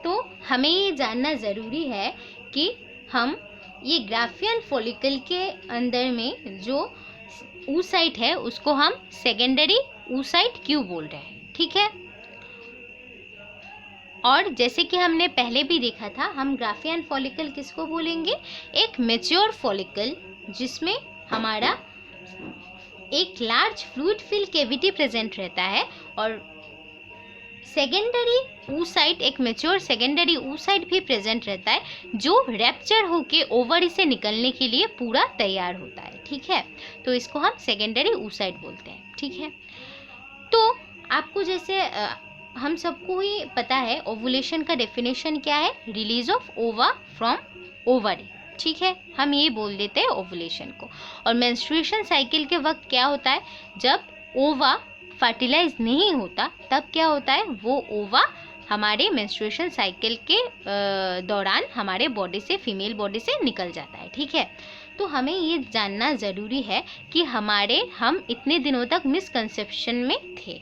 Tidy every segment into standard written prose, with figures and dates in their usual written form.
तो हमें ये जानना ज़रूरी है कि हम ये ग्राफियन फॉलिकल के अंदर में जो oocyte है उसको हम सेकेंडरी oocyte क्यों बोल रहे हैं, ठीक है। और जैसे कि हमने पहले भी देखा था, हम ग्राफियन फॉलिकल किसको बोलेंगे, एक मैच्योर फॉलिकल जिसमें हमारा एक large fluid fill cavity present रहता है, और सेकेंडरी oocyte, एक मैच्योर सेकेंडरी oocyte भी प्रेजेंट रहता है जो रैप्चर होके ओवरी से निकलने के लिए पूरा तैयार होता है, ठीक है। तो इसको हम सेकेंडरी oocyte बोलते हैं, ठीक है। तो आपको जैसे हम सबको ही पता है ओवुलेशन का डेफिनेशन क्या है, रिलीज ऑफ ओवा फ्रॉम ओवरी, ठीक है, हम ये बोल देते हैं ओवुलेशन को। और मेंस्ट्रुएशन साइकिल के वक्त क्या होता है, जब ओवा फर्टिलाइज नहीं होता तब क्या होता है, वो ओवा हमारे मेंस्ट्रुएशन साइकिल के दौरान हमारे बॉडी से, फीमेल बॉडी से निकल जाता है, ठीक है। तो हमें ये जानना ज़रूरी है कि हम इतने दिनों तक मिसकंसेप्शन में थे,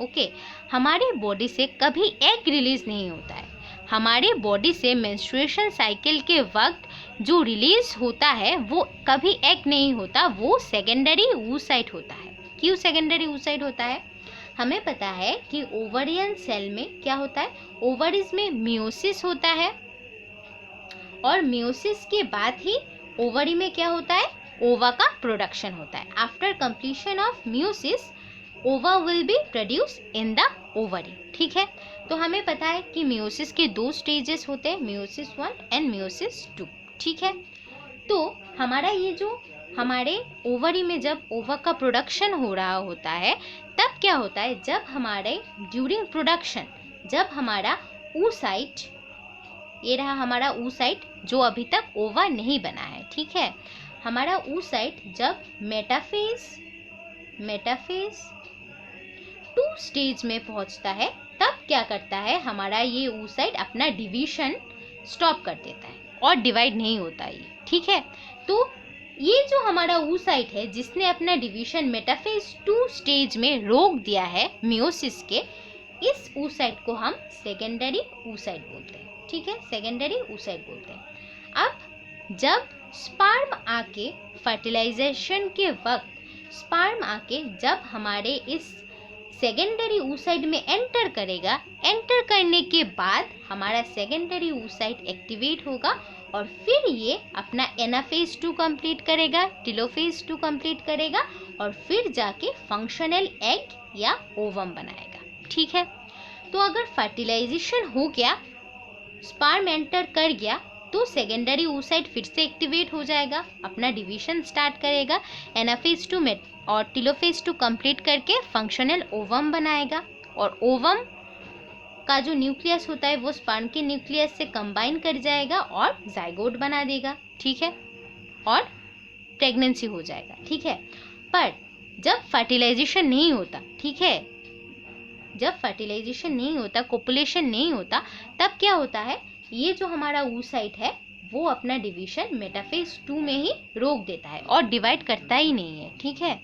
ओके। हमारे बॉडी से कभी एग रिलीज नहीं होता है, हमारे बॉडी से मेंस्ट्रुएशन साइकिल के वक्त जो रिलीज होता है वो कभी एग नहीं होता, वो सेकेंडरी oocyte होता है। क्यों सेकेंडरी oocyte होता है, हमें पता है कि ओवरियन सेल में क्या होता है, ओवरीज में मियोसिस होता है, और मियोसिस के बाद ही ओवरी में क्या होता है, ओवा का प्रोडक्शन होता है। आफ्टर कंप्लीशन ऑफ मियोसिस ओवा will be produce in the ovary, ठीक है। तो हमें पता है कि मियोसिस के 2 स्टेजेस होते हैं, मियोसिस 1 एंड मियोसिस 2, ठीक है। तो हमारा ये जो हमारे ओवरी में जब ओवा का प्रोडक्शन हो रहा होता है तब क्या होता है, जब हमारे ड्यूरिंग प्रोडक्शन, जब हमारा oocyte, ये रहा हमारा oocyte जो अभी तक ओवा नहीं बना है, ठीक है, हमारा oocyte जब मेटाफेज 2 स्टेज में पहुंचता है तब क्या करता है, हमारा ये oocyte अपना डिवीजन स्टॉप कर देता है और डिवाइड नहीं होता ये, ठीक है। तो ये जो हमारा oocyte है जिसने अपना डिवीजन मेटाफेज 2 स्टेज में रोक दिया है मियोसिस के, इस oocyte को हम सेकेंडरी oocyte बोलते हैं, ठीक है, सेकेंडरी oocyte बोलते हैं। अब जब स्पर्म आके फर्टिलाइजेशन के वक्त स्पर्म आके जब हमारे इस सेकेंडरी oocyte में एंटर करेगा, एंटर करने के बाद हमारा सेकेंडरी oocyte एक्टिवेट होगा और फिर ये अपना एनाफेज 2 कंप्लीट करेगा, टेलोफेज 2 कंप्लीट करेगा और फिर जाके फंक्शनल एग या ओवम बनाएगा, ठीक है। तो अगर फर्टिलाइजेशन हो गया, स्पर्म एंटर कर गया, तो सेकेंडरी oocyte फिर से एक्टिवेट हो जाएगा, अपना डिवीजन स्टार्ट करेगा, एनाफेज 2 में और टेलोफेज 2 कंप्लीट करके फंक्शनल ओवम बनाएगा, और ओवम का जो न्यूक्लियस होता है वो स्पर्म के न्यूक्लियस से कंबाइन कर जाएगा और जाइगोट बना देगा, ठीक है, और प्रेगनेंसी हो जाएगा, ठीक है। पर जब फर्टिलाइजेशन नहीं होता, ठीक है, जब फर्टिलाइजेशन नहीं होता, कोपुलेशन नहीं होता, तब क्या होता है, ये जो हमारा oocyte है वो अपना डिवीजन मेटाफेज 2 में ही रोक देता है और डिवाइड करता ही नहीं है, ठीक है।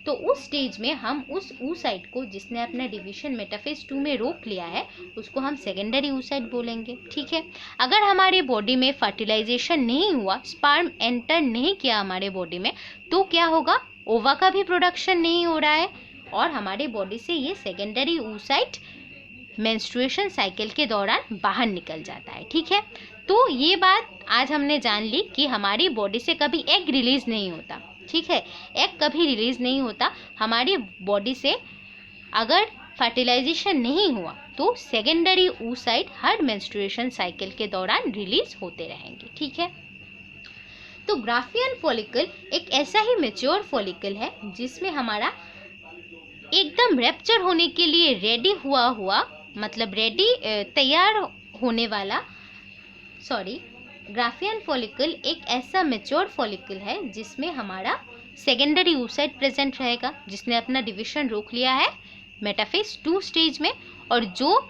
तो उस स्टेज में हम उस oocyte को जिसने अपना डिवीजन मेटाफेज 2 में रोक लिया है उसको हम सेकेंडरी oocyte बोलेंगे, ठीक है। अगर हमारे बॉडी में फर्टिलाइजेशन नहीं हुआ, स्पर्म एंटर नहीं किया हमारे बॉडी में, तो क्या होगा, ओवा का भी प्रोडक्शन नहीं हो रहा है और हमारे बॉडी से ये सेकेंडरी oocyte मेंस्ट्रुएशन साइकिल के दौरान बाहर निकल जाता है, ठीक है। तो ये बात आज हमने जान ली कि हमारी बॉडी से कभी एग रिलीज नहीं होता, ठीक है, एग कभी रिलीज नहीं होता हमारी बॉडी से। अगर फर्टिलाइजेशन नहीं हुआ तो सेकेंडरी oocyte हर मेंस्ट्रुएशन साइकिल के दौरान रिलीज होते रहेंगे, ठीक है। तो ग्राफियन फॉलिकल एक ऐसा ही मैच्योर फॉलिकल है जिसमें हमारा एकदम रैप्चर होने के लिए रेडी हुआ मतलब तैयार होने वाला ग्राफियन फॉलिकल एक ऐसा मैच्योर फॉलिकल है जिसमें हमारा सेकेंडरी oocyte प्रेजेंट रहेगा जिसने अपना डिवीजन रोक लिया है मेटाफेज 2 स्टेज में, और जो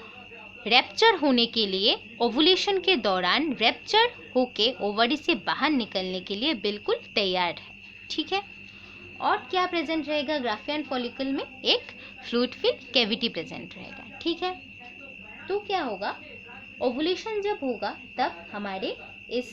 रैप्चर होने के लिए ओवुलेशन के दौरान रैप्चर होके ओवरी से बाहर निकलने के लिए बिल्कुल तैयार है, ठीक है। और क्या प्रेजेंट रहेगा ग्राफियन फॉलिकल में, एक फ्लूइड फिल कैविटी प्रेजेंट रहेगा, ठीक है। तो क्या होगा, ओवुलेशन जब होगा तब हमारे इस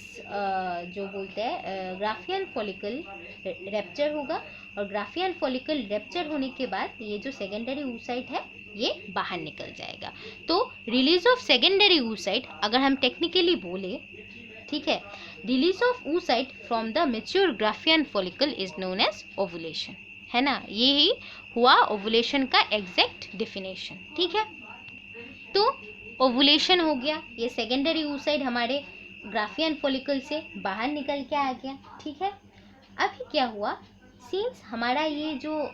जो बोलते हैं ग्राफियन फॉलिकल रैप्चर होगा, और ग्राफियन फॉलिकल रैप्चर होने के बाद ये जो सेकेंडरी oocyte है ये बाहर निकल जाएगा। तो रिलीज ऑफ सेकेंडरी oocyte, अगर हम टेक्निकली बोले, ठीक है, release of oocyte from the mature Graafian follicle is known as ovulation, है ना। यही हुआ ओवुलेशन का एग्जैक्ट डेफिनेशन, ठीक है। तो ओवुलेशन हो गया, ये सेकेंडरी oocyte हमारे ग्राफियन फॉलिकल से बाहर निकल के आ गया, ठीक है। अभी क्या हुआ, सिंस हमारा ये जो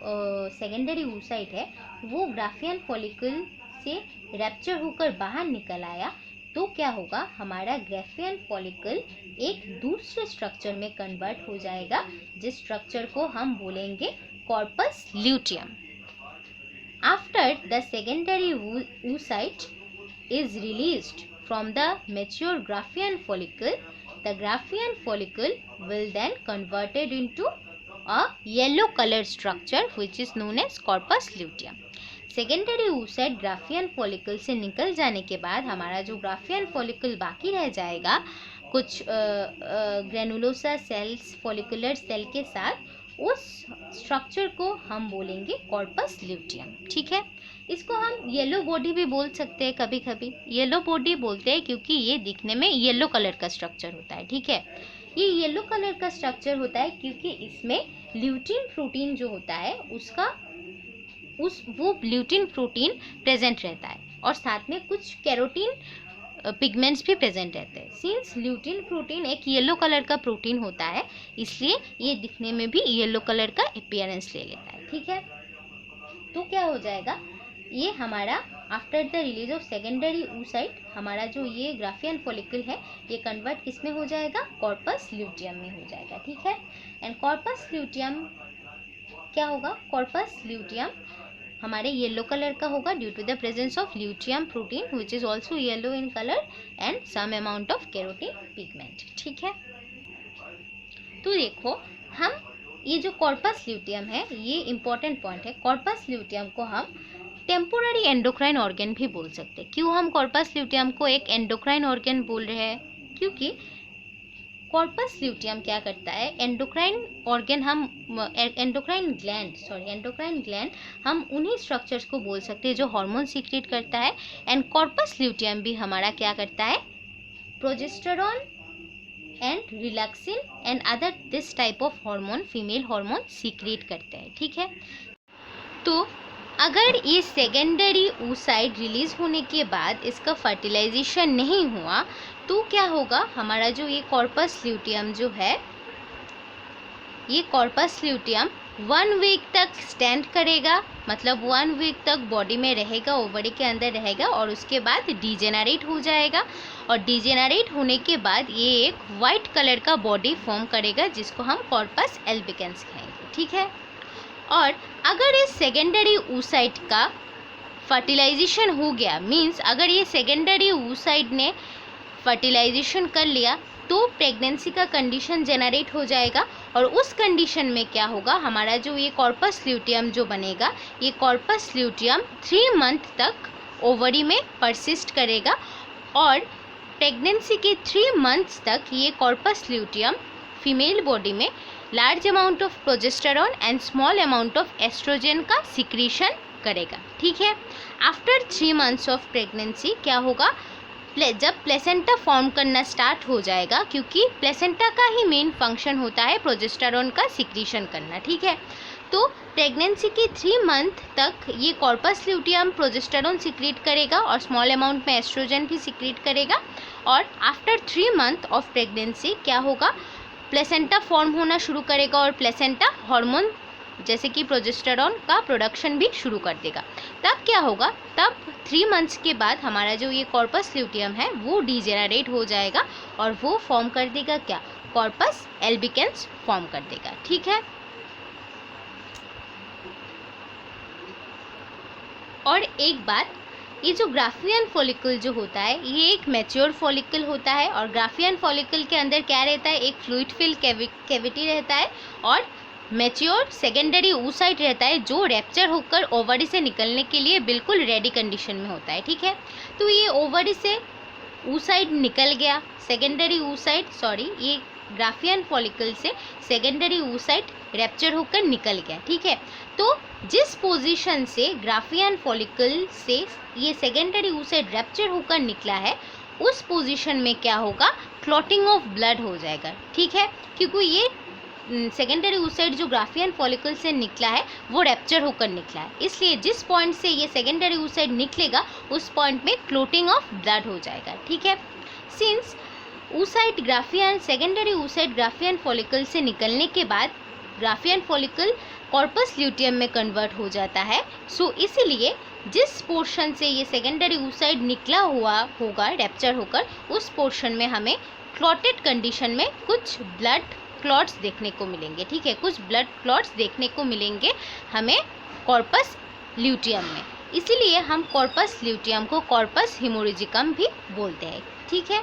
सेकेंडरी oocyte है वो ग्राफियन फॉलिकल से रैप्चर होकर बाहर निकल आया, तो क्या होगा, हमारा ग्राफियन फॉलिकल एक दूसरे स्ट्रक्चर में कन्वर्ट हो जाएगा, जिस स्ट्रक्चर को हम बोलेंगे corpus luteum. After the secondary oocyte is released from the mature Graafian follicle, the Graafian follicle will then converted into a yellow colored structure which is known as corpus luteum. Secondary oocyte Graafian follicle से निकल जाने के बाद हमारा जो Graafian follicle बाकी रह जाएगा कुछ ग्रेनुलोसा सेल्स, फॉलिकुलर सेल के साथ, उस स्ट्रक्चर को हम बोलेंगे कॉर्पस ल्यूटियम, ठीक है। इसको हम येलो बॉडी भी बोल सकते हैं, कभी कभी येलो बॉडी बोलते हैं क्योंकि ये दिखने में येलो कलर का स्ट्रक्चर होता है, ठीक है। ये येलो कलर का स्ट्रक्चर होता है क्योंकि इसमें ल्यूटिन प्रोटीन जो होता है वो ल्यूटिन प्रोटीन प्रेजेंट रहता है, और साथ में कुछ कैरोटीन पिगमेंट्स भी प्रेजेंट रहते हैं। सिंस ल्यूटिन प्रोटीन एक येलो कलर का प्रोटीन होता है, इसलिए ये दिखने में भी येलो कलर का अपीयरेंस ले लेता है, ठीक है। तो क्या हो जाएगा, ये हमारा after the release of secondary oocyte हमारा जो ये ग्राफियन फॉलिकल है ये कन्वर्ट किस में हो जाएगा, कॉर्पस ल्यूटियम में हो जाएगा, ठीक है। एंड कॉर्पस ल्यूटियम क्या होगा, कॉर्पस ल्यूटियम हमारे येलो कलर का होगा due to the presence of luteum protein which is also yellow in colour and some amount of carotene pigment, ठीक है। तो देखो, हम ये जो कॉर्पस ल्यूटियम है ये इंपॉर्टेंट पॉइंट है, कॉर्पस ल्यूटियम को हम टेम्पोररी एंडोक्राइन ऑर्गन भी बोल सकते हैं। क्यों हम कॉर्पस ल्यूटियम को एक एंडोक्राइन ऑर्गन बोल रहे हैं, क्योंकि कॉर्पस ल्यूटियम क्या करता है, एंडोक्राइन ऑर्गन हम एंडोक्राइन ग्लैंड हम उन्हीं स्ट्रक्चर्स को बोल सकते हैं जो हार्मोन सीक्रेट करता है। एंड कॉर्पस ल्यूटियम भी हमारा क्या करता है, progesterone and relaxin and other this type of hormone, female hormone secrete करते हैं, ठीक है। तो अगर ये सेकेंडरी oocyte रिलीज होने के बाद इसका फर्टिलाइजेशन नहीं हुआ तो क्या होगा, हमारा जो ये कॉर्पस ल्यूटियम जो है, ये कॉर्पस ल्यूटियम 1 वीक तक स्टैंड करेगा, मतलब 1 वीक तक बॉडी में रहेगा, ओवरी के अंदर रहेगा, और उसके बाद डिजेनरेट हो जाएगा, और डिजेनरेट होने के बाद ये एक वाइट कलर का बॉडी फॉर्म करेगा जिसको हम कॉर्पस एल्बिकेंस कहेंगे, ठीक है। और अगर इस सेकेंडरी oocyte का फर्टिलाइजेशन हो गया, मीन्स अगर ये सेकेंडरी oocyte ने फर्टिलाइजेशन कर लिया तो प्रेगनेंसी का कंडीशन जनरेट हो जाएगा, और उस कंडीशन में क्या होगा, हमारा जो ये कॉर्पस ल्यूटियम जो बनेगा, ये कॉर्पस ल्यूटियम 3 मंथ तक ओवरी में परसिस्ट करेगा, और प्रेगनेंसी के 3 मंथ्स तक ये कॉर्पस ल्यूटियम फीमेल बॉडी में large amount of progesterone and small amount of oestrogen का सिक्रीशन करेगा, ठीक है। आफ्टर 3 मंथ्स ऑफ प्रेगनेंसी क्या होगा, जब प्लेसेंटा फॉर्म करना स्टार्ट हो जाएगा, क्योंकि प्लेसेंटा का ही मेन फंक्शन होता है प्रोजेस्टेरॉन का सिक्रीशन करना, ठीक है। तो प्रेगनेंसी के 3 मंथ तक ये कॉर्पस ल्यूटियम प्रोजेस्टेरॉन सिक्रीट करेगा और स्मॉल अमाउंट में एस्ट्रोजन भी सिक्रीट करेगा, और आफ्टर 3 मंथ ऑफ प्रेगनेंसी क्या होगा, प्लेसेंटा फॉर्म होना शुरू करेगा, और प्लेसेंटा हार्मोन जैसे कि प्रोजेस्टेरॉन का प्रोडक्शन भी शुरू कर देगा। तब क्या होगा, तब 3 मंथ्स के बाद हमारा जो ये कॉर्पस ल्यूटियम है वो डिजेनरेट हो जाएगा, और वो फॉर्म कर देगा क्या, कॉर्पस एल्बिकेंस फॉर्म कर देगा, ठीक है। और एक बात, ये जो ग्राफियन फॉलिकल जो होता है ये एक मैच्योर फॉलिकल होता है, और ग्राफियन फॉलिकल के अंदर क्या रहता है, एक फ्लूइड फिल्ड कैविटी रहता है, और मैच्योर सेकेंडरी oocyte रहता है जो रैप्चर होकर ओवरी से निकलने के लिए बिल्कुल रेडी कंडीशन में होता है, ठीक है। तो ये ओवरी से oocyte निकल गया, सेकेंडरी oocyte, सॉरी, ये ग्राफियन फॉलिकल से सेकेंडरी oocyte रैप्चर होकर निकल गया, ठीक है। तो जिस पोजीशन से ग्राफियन फॉलिकल से ये सेकेंडरी oocyte रैप्चर होकर निकला है, उस पोजीशन में क्या होगा, क्लॉटिंग ऑफ ब्लड हो जाएगा, ठीक है, क्योंकि ये सेकेंडरी oocyte जो ग्राफियन फॉलिकल से निकला है वो रैप्चर होकर निकला है, इसलिए जिस पॉइंट से ये सेकेंडरी oocyte निकलेगा उस पॉइंट में क्लोटिंग ऑफ ब्लड हो जाएगा, ठीक है। Since oocyte Graafian secondary oocyte Graafian follicle से निकलने के बाद ग्राफियन फॉलिकल कॉर्पस ल्यूटियम में कन्वर्ट हो जाता है, सो इसीलिए जिस पोर्शन से ये सेकेंडरी oocyte निकला हुआ होगा रैप्चर होकर, उस पोर्शन में हमें क्लॉटेड कंडीशन में कुछ ब्लड क्लॉट्स देखने को मिलेंगे, ठीक है, कुछ ब्लड क्लॉट्स देखने को मिलेंगे हमें कॉर्पस ल्यूटियम में, इसीलिए हम कॉर्पस ल्यूटियम को कॉर्पस हेमोरेजिकम भी बोलते हैं, ठीक है।